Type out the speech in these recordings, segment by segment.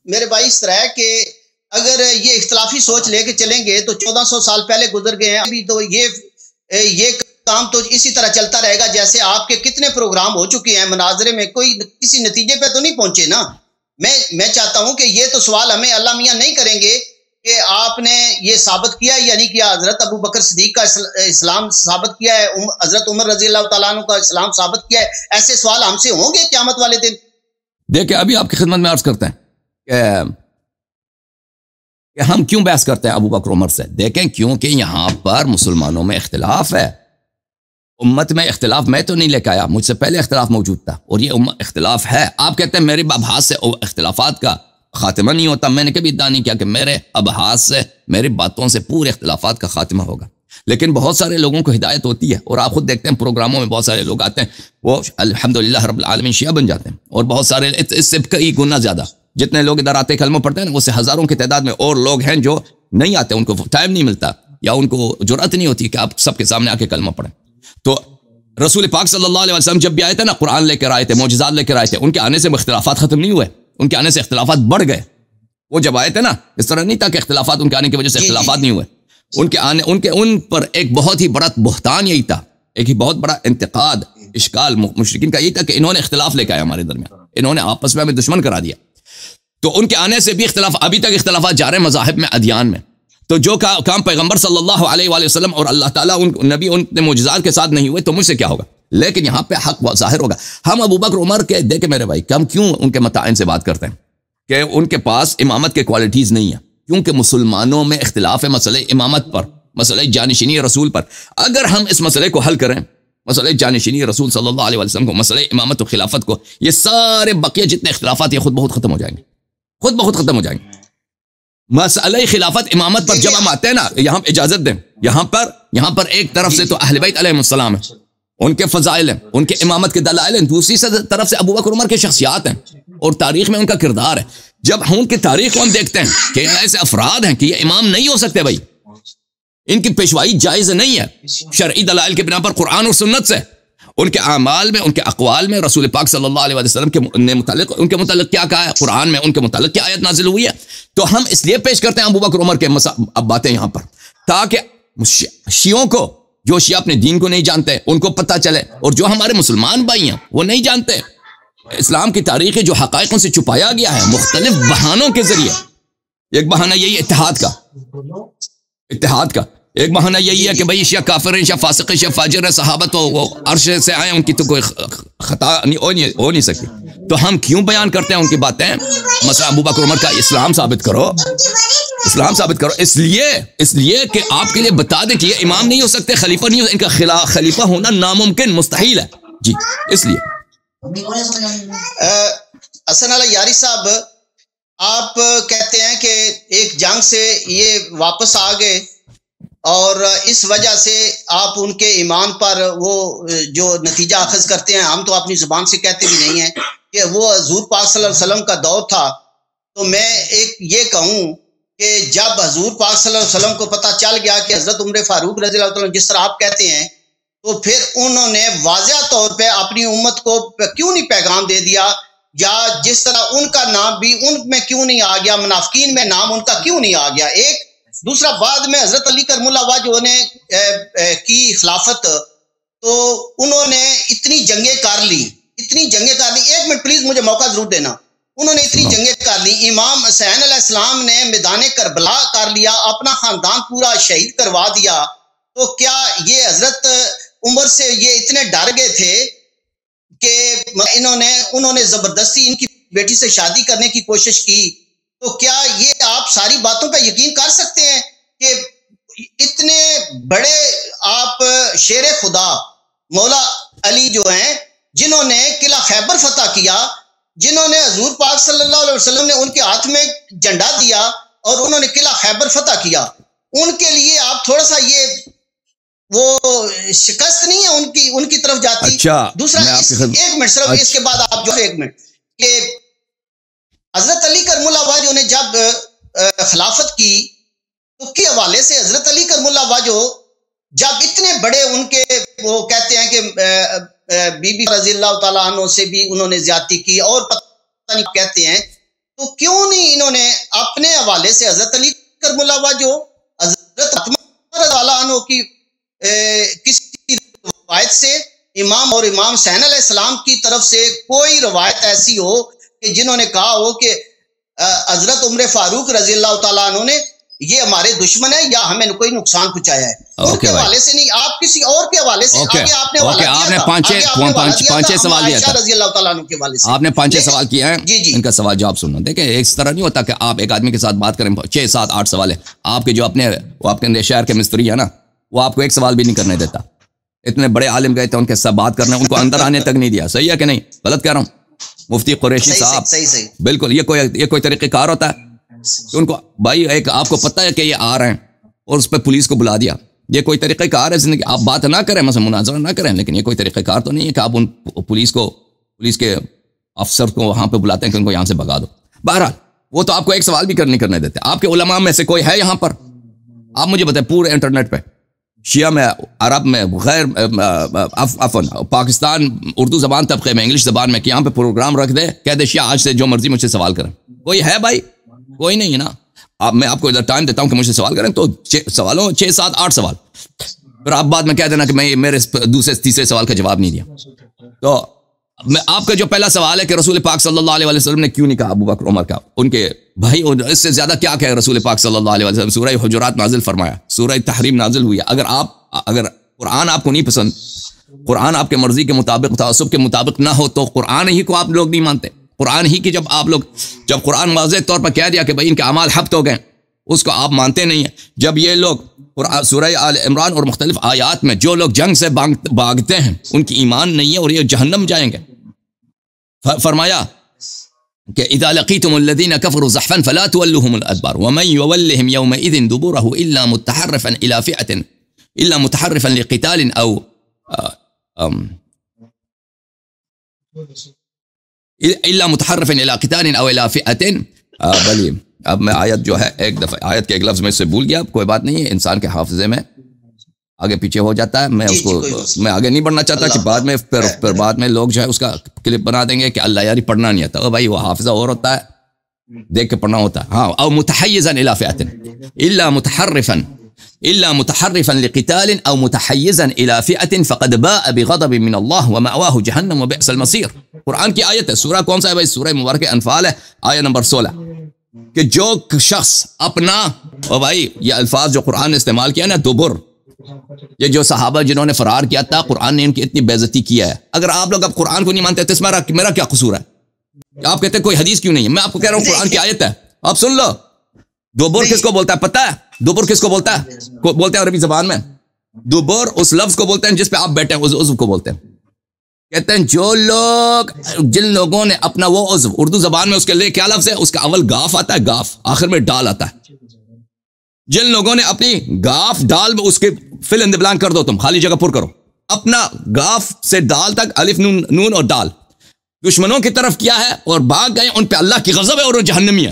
میرے بھائی اس طرح ہے کہ اگر یہ اختلافی سوچ لے کے چلیں گے تو 1400 سال پہلے گزر گئے ہیں، ابھی تو یہ کام تو اسی طرح چلتا رہے گا جیسے آپ کے کتنے پروگرام ہو چکے ہیں مناظرے میں، کوئی کسی نتیجے پہ تو نہیں پہنچے نا۔ میں چاہتا ہوں کہ یہ تو سوال ہمیں اللہ میاں نہیں کریں گے کہ آپ نے یہ ثابت کیا یا نہیں کیا، حضرت ابو بکر صدیق کا اسلام ثابت کیا ہے، حضرت عمر رضی اللہ تعالیٰ عنہ کا اسلام ثابت کیا ہے، ایسے سوال ہم سے ہوں گے قیامت والے دن۔ دیکھیں ابھی آپ کی خدمت میں عرض کرتے ہیں کہ ہم کیوں بحث کرتے ہیں ابو بکر عمر سے۔ دیکھیں کیونکہ یہاں پر مسلمانوں میں اختلاف ہے، امت میں اختلاف میں تو نہیں لے کے آیا، مجھ سے پہلے اختلاف موجود تھا اور یہ اختلاف ہے۔ آپ کہتے ہیں میرے ابحاث سے اختلافات کا خاتمہ نہیں ہوتا، میں نے کبھی ادعا نہیں کیا کہ میرے ابحاث سے، میری باتوں سے پورے اختلافات کا خاتمہ ہوگا، لیکن بہت سارے لوگوں کو ہدایت ہوتی ہے، اور آپ خود دیکھتے ہیں پروگراموں میں بہت سارے لوگ آتے ہیں، وہ الحمدللہ رب العالمین شیعہ بن جاتے ہیں، اور بہت سارے اس سے کئی گنا زیادہ جتنے لوگ ادھر آتے کلمہ پڑھتے ہیں، اس سے ہزاروں کی تعداد میں اور لوگ ہیں جو نہیں آتے، ان کو ٹائم نہیں ملتا یا ان کو جرأت نہیں ہوتی کہ آپ سب کے سامنے آ کے کلمہ پڑھیں۔ تو رسول پاک صلی اللہ علیہ وسلم جب بھی آئے تھے نا، قرآن لے کر آئے تھے، معجزات لے کر آئے تھے، ان کے آنے سے اختلافات ختم نہیں ہوئے، ان کے آنے سے اختلافات بڑھ گئے۔ وہ جب آئے تھے نا، اس طرح نہیں تھا کہ اختلافات ان کے آنے کی وجہ سے اختلافات نہیں ہوئے، ان پر ایک بہت ہی بڑا بہتان یہی تھا، ایک ہی بہت بڑا انتقاد اشکال مشرکین کا یہی تھا کہ انہوں نے اختلاف لے کے آیا ہمارے درمیان، انہوں نے آپس میں ہمیں دشمن کرا دیا۔ تو ان کے آنے سے بھی اختلاف، ابھی تک اختلافات جا رہے ہیں مذاہب میں، ادیان میں۔ تو جو کام پیغمبر صلی اللہ علیہ وآلہ وسلم اور اللہ تعالیٰ نبی ان معجزات کے ساتھ نہیں ہوئے تو مجھ سے کیا ہوگا؟ لیکن یہاں پہ حق ظاہر ہوگا۔ ہم ابو بکر عمر کے دیکھیں میرے بھائی، ہم کیوں ان کے متعین سے بات کرتے ہیں کہ ان کے پاس امامت کے کوالٹیز نہیں ہیں؟ کیونکہ مسلمانوں میں اختلاف ہے مسئلہ امامت پر، مسئلہ جانشینی رسول پر۔ اگر ہم اس مسئلے کو حل کریں، مسئلہ جانشینی رسول صلی اللہ علیہ وسلم کو، مسئلہ امامت و خلافت کو، یہ سارے بقیہ جتنے اختلافات یہ خود بہت ختم ہو جائیں گے، خود بہت ختم ہو جائیں گے۔ مسئلہ خلافت امامت پر جب ہم آتے ہیں نا، یہاں اجازت دیں، یہاں پر ایک طرف سے تو اہل بیت علیہ السلام ہیں، ان کے فضائل ہیں، ان کے امامت کے دلائل ہیں، دوسری طرف سے ابو بکر عمر کے شخصیات ہیں اور تاریخ میں ان کا کردار ہے۔ جب ہم ان کی تاریخ کو ہم دیکھتے ہیں کہ ایسے افراد ہیں کہ یہ امام نہیں ہو سکتے بھائی، ان کی پیشوائی جائز نہیں ہے شرعی دلائل کے بنا پر، قرآن اور سنت سے۔ ان کے اعمال میں، ان کے اقوال میں رسول پاک صلی اللہ علیہ وسلم کے ان کے متعلق کیا کہا ہے، قرآن میں ان کے متعلق کیا آیت نازل ہوئی ہے۔ تو ہم اس لیے پیش کرتے ہیں ابو بکر عمر کے اب باتیں یہاں پر، تاکہ شیعوں کو، جو شیعہ اپنے دین کو نہیں جانتے ان کو پتہ چلے، اور جو ہمارے مسلمان بھائی ہیں وہ نہیں جانتے اسلام کی تاریخ جو حقائق ان سے چھپایا گیا ہے مختلف بہانوں کے ذریعے۔ ایک بہانہ یہی اتحاد کا ایک بہانہ یہی ہے کہ بھئی شیعہ کافر ہیں، شیعہ فاسق ہیں، شیعہ فاجر ہیں، صحابہ تو وہ عرش سے آئے، ان کی تو کوئی خطا ہو نہیں سکتی۔ تو ہم کیوں بیان کرتے ہیں ان کی باتیں؟ مثلا ابو بکر عمر کا اسلام ثابت کرو، اس لیے کہ آپ کے لیے بتا دیں کہ یہ امام نہیں ہو سکتے، خلیفہ نہیں ہو سکتے، ان کا خلیفہ ہونا ناممکن، مستحیل ہے جی۔ اس لیے حسن علی یاری صاحب، آپ کہتے ہیں کہ ایک جنگ سے یہ واپس آ گئے اور اس وجہ سے آپ ان کے ایمان پر وہ جو نتیجہ اخذ کرتے ہیں، ہم تو اپنی زبان سے کہتے بھی نہیں ہیں کہ وہ حضور پاک صلی اللہ علیہ وسلم کا دور تھا۔ تو میں ایک یہ کہوں کہ جب حضور پاک صلی اللہ علیہ وسلم کو پتہ چل گیا کہ حضرت عمر فاروق رضی اللہ عنہ جس طرح آپ کہتے ہیں، تو پھر انہوں نے واضح طور پہ اپنی امت کو کیوں نہیں پیغام دے دیا، یا جس طرح ان کا نام بھی ان میں کیوں نہیں آ گیا، منافقین میں نام ان کا کیوں نہیں آ گیا؟ ایک دوسرا، بعد میں حضرت علی کرم اللہ وجہ نے کی خلافت، تو انہوں نے اتنی جنگیں کر لی۔ ایک منٹ پلیز مجھے موقع ضرور دینا۔ انہوں نے اتنی جنگیں کر لی، امام حسین علیہ السلام نے میدان کربلا کر لیا، اپنا خاندان پورا شہید کروا دیا۔ تو کیا یہ حضرت عمر سے یہ اتنے ڈر گئے تھے کہ انہوں نے زبردستی ان کی بیٹی سے شادی کرنے کی کوشش کی؟ تو کیا یہ آپ ساری باتوں پہ یقین کر سکتے ہیں کہ اتنے بڑے آپ شیر خدا مولا علی جو ہیں، جنہوں نے قلعہ خیبر فتح کیا، جنہوں نے حضور پاک صلی اللہ علیہ وسلم نے ان کے ہاتھ میں جھنڈا دیا اور انہوں نے قلعہ خیبر فتح کیا، ان کے لیے آپ تھوڑا سا یہ وہ شکست نہیں ہے ان کی طرف جاتی؟ اچھا، دوسرا ایک منٹ صرف اس کے بعد آپ جو ایک منٹ، کہ حضرت علی کرم اللہ وجہ نے جب خلافت کی تو کے حوالے سے حضرت علی کرم اللہ وجہ جب اتنے بڑے ان کے وہ کہتے ہیں کہ بی بی رضی اللہ تعالیٰ عنہ سے بھی انہوں نے زیادتی کی، اور پتہ نہیں کہتے ہیں تو کیوں نہیں انہوں نے اپنے حوالے سے حضرت علی کرم اللہ وجہ جو حضرت فاطمہ رضی اللہ عنہ کی کسی روایت سے امام اور امام حسین علیہ السلام کی طرف سے کوئی روایت ایسی ہو کہ جنہوں نے کہا ہو کہ حضرت عمر فاروق رضی اللہ تعالیٰ عنہ نے یہ ہمارے دشمن ہے یا ہمیں کوئی نقصان پہنچایا ہے، ان کے حوالے سے نہیں، آپ کسی اور کے حوالے سے آگے آپ نے پانچ سوال دیا تھا رضی اللہ تعالیٰ عنہ کے حوالے سے، آپ نے 5 سوال کیا ہے، جی ان کا سوال جواب سننا۔ دیکھیں اس طرح نہیں ہوتا کہ آپ ایک آدمی کے ساتھ بات کریں 6 7 8 سوال ہے، آپ کے جو وہ آپ کے شہر کے مستری ہے نا، وہ آپ کو ایک سوال بھی نہیں کرنے دیتا۔ اتنے بڑے عالم گئے تھے ان کے ساتھ بات کرنا، ان کو اندر آنے تک نہیں دیا۔ صحیح ہے کہ نہیں؟ غلط کہہ رہا ہوں؟ مفتی قریشی صاحب بالکل یہ کوئی طریقہ کار ہوتا ہے کہ ان کو بھائی ایک آپ کو پتہ ہے کہ یہ آ رہے ہیں اور اس پہ پولیس کو بلا دیا، یہ کوئی طریقہ کار ہے زندگی؟ آپ بات نہ کریں، مثلا مناظرہ نہ کریں، لیکن یہ کوئی طریقہ کار تو نہیں ہے کہ آپ ان پولیس کے افسر کو وہاں پہ بلاتے ہیں کہ ان کو یہاں سے بھگا دو۔ بہرحال وہ تو آپ کو ایک سوال بھی نہیں کرنے دیتے۔ آپ کے علماء میں سے کوئی ہے یہاں پر؟ آپ مجھے بتائیں پورے انٹرنیٹ پہ، شیعہ میں، عرب میں، غیر پاکستان اردو زبان طبقے میں، انگلش زبان میں، کہ یہاں پہ پروگرام رکھ دے، کہہ دے شیعہ آج سے جو مرضی مجھ سے سوال کریں، کوئی ہے بھائی؟ کوئی نہیں ہے نا۔ اب میں آپ کو ادھر ٹائم دیتا ہوں کہ مجھ سے سوال کریں، تو 6 7 8 سوال، پھر آپ بعد میں کہہ دینا کہ میں میرے دوسرے تیسرے سوال کا جواب نہیں دیا۔ تو میں آپ کا جو پہلا سوال ہے کہ رسول پاک صلی اللہ علیہ وسلم نے کیوں نہیں کہا ابو بکر عمر کا؟ ان کے بھائی اس سے زیادہ کیا کہے رسول پاک صلی اللہ علیہ وسلم؟ سورہ حجرات نازل فرمایا، سورہ تحریم نازل ہوئی ہے۔ اگر قرآن آپ کو نہیں پسند، قرآن آپ کے مرضی کے مطابق، تعصب کے مطابق نہ ہو، تو قرآن ہی کو آپ لوگ نہیں مانتے۔ قرآن ہی کی جب قرآن واضح طور پر کہہ دیا کہ بھائی ان کے اعمال حبط ہو گئے، اس کو آپ مانتے نہیں ہیں۔ جب یہ لوگ سورہ آل عمران اور مختلف آیات میں جو لوگ جنگ سے بھاگتے ہیں ان کی ایمان نہیں ہے اور یہ جہنم جائیں گے۔ فرمایا کہ اذا لقيتم الذين كفروا زحفا فلا تولوهم الادبار ومن يولهم يومئذ دبره الا متحرفا لقتال او الا متحرفا الى قتال او الى فئه بلی اب میں آیت جو ہے ایک دفعہ آیت کے ایک لفظ میں سے بھول گیا، کوئی بات نہیں ہے، انسان کے حافظے میں آگے پیچھے ہو جاتا ہے۔ میں اس کو میں آگے نہیں بڑھنا چاہتا کہ بعد میں پھر بعد میں لوگ جو ہے اس کا کلپ بنا دیں گے کہ اللہ یاری پڑھنا نہیں آتا۔ بھائی وہ حافظہ اور ہوتا ہے، دیکھ کے پڑھنا ہوتا ہے۔ ہاں، او متحیزا الی فئة الا متحرفا لقتال او متحیزا الی فئة فقد باء بغضب من اللہ ومأواه جہنم وبئس المصیر۔ قرآن کی آیت ہے، سورہ کون سا ہے بھائی؟ سورہ مبارکہ انفال ہے، آیت نمبر 16، کہ جو شخص اپنا، او بھائی یہ الفاظ جو قرآن نے استعمال کیا نا، دبر، یہ جو صحابہ جنہوں نے فرار کیا تھا، قرآن نے ان کی اتنی بے عزتی کیا ہے۔ اگر آپ لوگ اب قرآن کو نہیں مانتے تو میرا کیا قصور ہے؟ آپ کہتے ہیں کوئی حدیث کیوں نہیں ہے؟ میں آپ کو کہہ رہا ہوں قرآن کی آیت ہے، آپ سن لو۔ دوبر کس کو بولتا ہے پتہ ہے؟ دوبر کس کو بولتا ہے؟ بولتے ہیں عربی زبان میں دوبر اس لفظ کو بولتے ہیں جس پہ آپ بیٹھے ہیں، اس عضو کو بولتے ہیں۔ کہتے ہیں جن لوگوں نے اپنا وہ عضو، اردو زبان میں اس کے لیے کیا لفظ ہے؟ اس کا اول گاف آتا ہے، گاف، آخر میں ڈال آتا ہے۔ جن لوگوں نے اپنی گاف ڈال میں اس کے فل ان دی بلانک کر دو، تم خالی جگہ پر کرو، اپنا گاف سے ڈال تک الف نون اور ڈال دشمنوں کی طرف کیا ہے اور بھاگ گئے، ان پہ اللہ کی غضب ہے اور وہ جہنمی ہے۔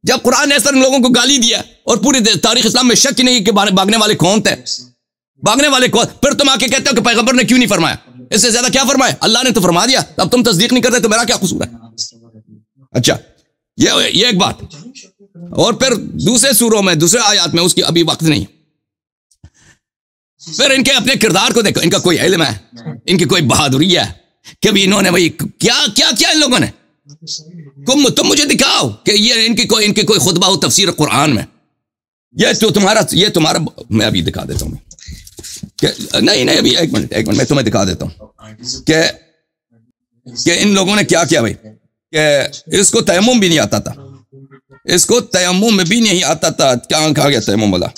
جب قرآن نے ایسا لوگوں کو گالی دیا اور پوری تاریخ اسلام میں شک ہی نہیں کہ بھاگنے والے کون تھے، بھاگنے والے کون، پھر تم آ کے کہتے ہو کہ پیغمبر نے کیوں نہیں فرمایا؟ اس سے زیادہ کیا فرمایا؟ اللہ نے تو فرما دیا، اب تم تصدیق نہیں کرتے تو میرا کیا قصور ہے؟ اچھا یہ ایک بات۔ اور پھر دوسرے سوروں میں، دوسرے آیات میں، اس کی ابھی وقت نہیں۔ پھر ان کے اپنے کردار کو دیکھو، ان کا کوئی علم ہے، ان کی کوئی بہادری ہے کہ بھی انہوں نے بھائی کیا ان لوگوں نے؟ تم مجھے دکھاؤ کہ یہ ان کی کوئی خطبہ و تفسیر قرآن میں، یہ تمہارا میں ابھی دکھا دیتا ہوں کہ نہیں ابھی ایک منٹ میں تمہیں دکھا دیتا ہوں کہ ان لوگوں نے کیا کیا بھائی، کہ اس کو تیمم بھی نہیں آتا تھا، اس کو تیمم بھی نہیں آتا تھا۔ کہاں کھا گیا تیمم والا؟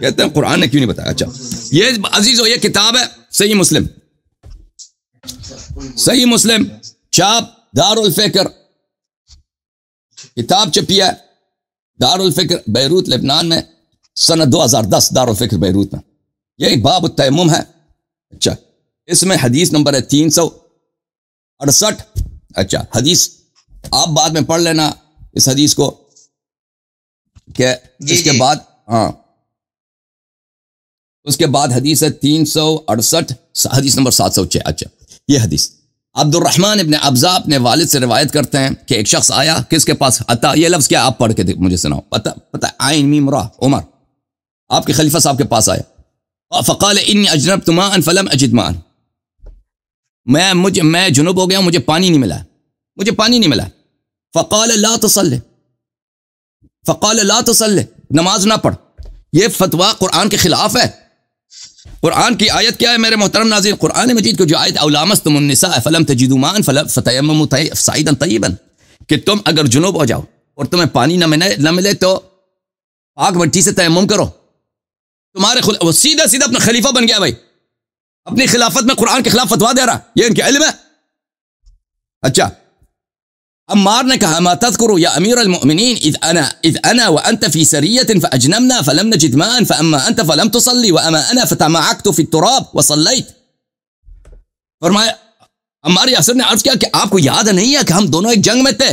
کہتے ہیں قرآن نے کیوں نہیں بتایا۔ اچھا یہ عزیزو یہ کتاب ہے صحیح مسلم، صحیح مسلم چھاپ دار الفکر، کتاب چھپی ہے دار الفکر بیروت لبنان میں سنہ 2010، دار الفکر بیروت میں۔ یہ ایک باب التیمم ہے۔ اچھا اس میں حدیث نمبر ہے 368. اچھا حدیث آپ بعد میں پڑھ لینا اس حدیث کو کہ اس کے بعد اس کے بعد حدیث ہے 368 حدیث نمبر 706. اچھا یہ حدیث عبد الرحمن ابن ابزا اپنے والد سے روایت کرتے ہیں کہ ایک شخص آیا کس کے پاس. عطا یہ لفظ کیا آپ پڑھ کے مجھے سناؤ. پتہ عین میم را عمر آپ کے خلیفہ صاحب کے پاس آیا. فقال انی اجنبت ماء فلم اجد ماء. میں جنوب ہو گیا ہوں, مجھے پانی نہیں ملا. فقال لا تصلی نماز نہ پڑھ. یہ فتویٰ قرآن کے خلاف ہے. قرآن کی آیت کیا ہے میرے محترم ناظرین؟ قرآن مجید کو جو آیت او لامستم النساء فلم تجدوا ماء فتیمموا صعیدا طیبا, کہ تم اگر جنوب ہو جاؤ اور تمہیں پانی نہ ملے تو پاک مٹی سے تیمم کرو. تمہارے وہ سیدھا اپنا خلیفہ بن گیا بھائی, اپنی خلافت میں قرآن کے خلاف فتویٰ دے رہا. یہ ان کے علم ہے. اچھا عمار نے کہا ما تذکروا یا امیر المؤمنین اذ انا وانت فی سریۃ فاجنبنا فلم نجد ماء فاما انت فلم تصلی واما انا فتمعکت فی التراب وصلیت. فرمایا عمار یاسر نے عرض کیا کہ آپ کو یاد نہیں ہے کہ ہم دونوں ایک جنگ میں تھے,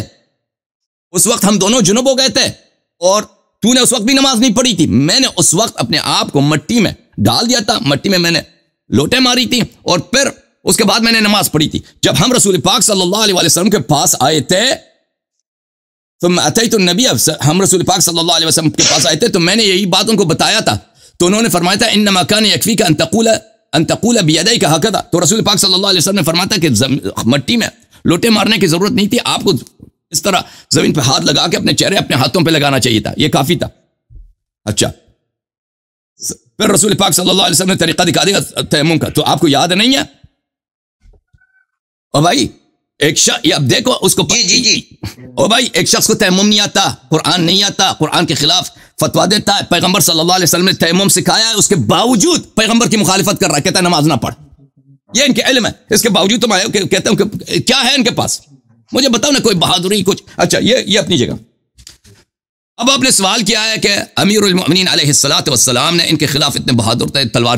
اس وقت ہم دونوں جنوب ہو گئے تھے اور تو نے اس وقت بھی نماز نہیں پڑھی تھی. میں نے اس وقت اپنے آپ کو مٹی میں ڈال دیا تھا, مٹی میں نے لوٹے ماری تھی اور پھر اس کے بعد میں نے نماز پڑھی تھی. جب ہم رسول پاک صلی اللہ علیہ وسلم کے پاس آئے تھے ثم اتیت النبی, ہم رسول پاک صلی اللہ علیہ وسلم کے پاس آئے تھے تو میں نے یہی بات ان کو بتایا تھا. تو انہوں نے فرمایا تھا انما کان یکفیک ان تقول بیدیک ہکذا. تو رسول پاک صلی اللہ علیہ وسلم نے فرمایا تھا کہ مٹی میں لوٹے مارنے کی ضرورت نہیں تھی, آپ کو اس طرح زمین پہ ہاتھ لگا کے اپنے چہرے اپنے ہاتھوں پہ لگانا چاہیے تھا, یہ کافی تھا. اچھا پھر رسول پاک صلی اللہ علیہ وسلم نے طریقہ دکھا دیا تیمم کا, تو آپ کو یاد نہیں ہے؟ او بھائی ایک شخص, اب دیکھو اس کو جی او بھائی ایک شخص کو تیمم نہیں آتا, قرآن نہیں آتا, قرآن کے خلاف فتویٰ دیتا ہے. پیغمبر صلی اللہ علیہ وسلم نے تیمم سکھایا ہے, اس کے باوجود پیغمبر کی مخالفت کر رہا ہے, کہتا ہے نماز نہ پڑھ. یہ ان کے علم ہے. اس کے باوجود تم آئے کہتے ہوں کہ کیا ہے ان کے پاس, مجھے بتاؤ نا کوئی بہادری کچھ. اچھا یہ اپنی جگہ. اب آپ نے سوال کیا ہے کہ امیر المؤمنین علیہ الصلوۃ والسلام نے ان کے خلاف اتنے بہادر تلوار